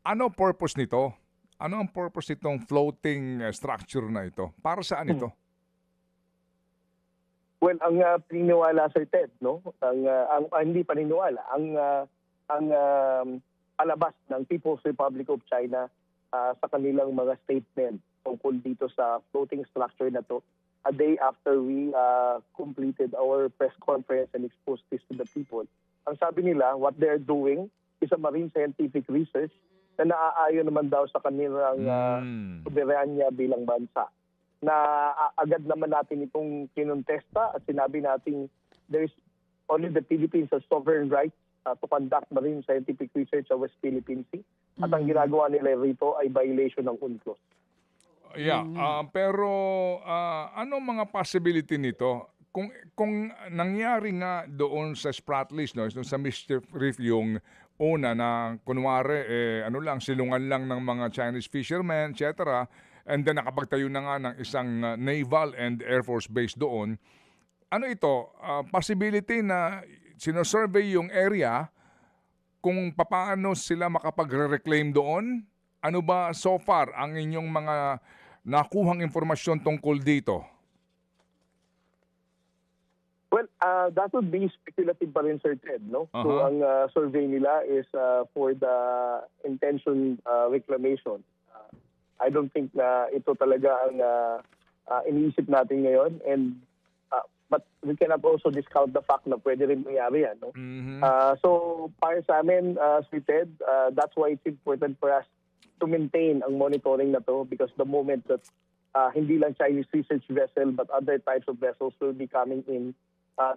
Ano purpose nito? Ano ang purpose nitong floating structure na ito? Para saan ito? Well, ang paniniwala, Sir Ted, no? Hindi paniniwala, ang palabas ng People's Republic of China sa kanilang mga statement tungkol dito sa floating structure na to, a day after we completed our press conference and exposed this to the people. Ang sabi nila, what they're doing is a marine scientific research na naaayon naman daw sa kanilang soberanya bilang bansa. Na agad naman natin itong kinontesta at sinabi natin there's only the Philippines has sovereign rights to conduct marine scientific research sa West Philippine Sea. At ang ginagawa nila rito ay violation ng UNCLOS. Yeah, pero ano mga possibility nito? Kung nangyari nga doon sa Spratlys, no, doon sa Mischief Reef yung una na kunwari ano lang silungan lang ng mga Chinese fishermen, etc. And then nakapagtayo na nga ng isang naval and air force base doon. Ano ito? Possibility na sinosurvey yung area kung paano sila makapagre-reclaim doon? Ano ba so far ang inyong mga nakuhang informasyon tungkol dito? Well, that would be speculative pa rin, Sir Ted, no? So ang survey nila is for the intention reclamation. I don't think na ito talaga ang iniisip natin ngayon, and but we cannot also discount the fact na pwede rin mangyari yan, no? So para sa amin, Sir Ted, that's why it's important for us to maintain ang monitoring na to, because the moment that hindi lang Chinese research vessel but other types of vessels will be coming in,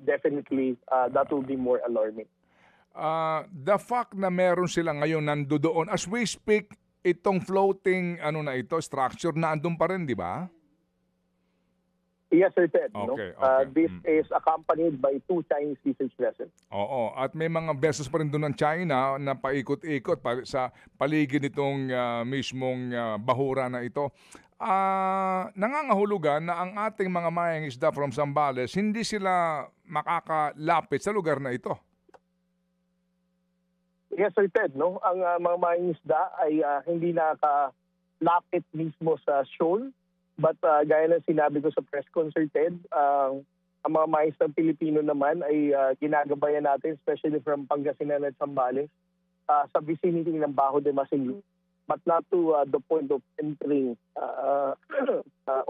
definitely that will be more alarming. The fact na meron sila ngayon nandoon, as we speak, itong floating structure na andun pa rin, di ba? Yes, Sir Ted. Okay, no? This is accompanied by 2 Chinese research vessels. Oo, at may mga vessels pa rin doon ng China na paikot-ikot sa paligid nitong mismong bahura na ito. Nangangahulugan na ang ating mga mangingisda from Zambales, hindi sila makakalapit sa lugar na ito. Yes, Sir Ted. No? Ang mga mangingisda ay hindi nakalapit mismo sa shoal. But gaya ng sinabi ko sa press concert, Ted, ang mga mangingisdang Pilipino naman ay ginagabayan natin, especially from Pangasinan at Zambales, sa vicinity ng Bajo de Masinloc, but not to the point of entering,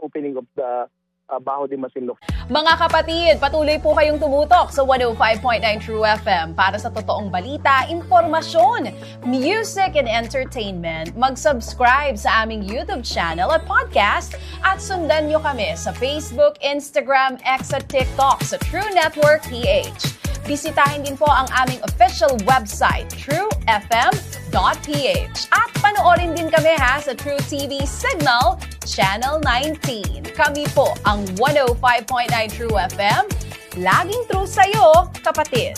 opening of the Bajo de Masinloc. Mga kapatid, patuloy po kayong tumutok sa 105.9 True FM para sa totoong balita, impormasyon, music and entertainment. Mag-subscribe sa aming YouTube channel at podcast at sundan nyo kami sa Facebook, Instagram, X at TikTok sa True Network PH. Bisitahin din po ang aming official website, truefm.ph. At panoorin din kami sa True TV Signal, Channel 19. Kami po ang 105.9 True FM. Laging true sa'yo, kapatid.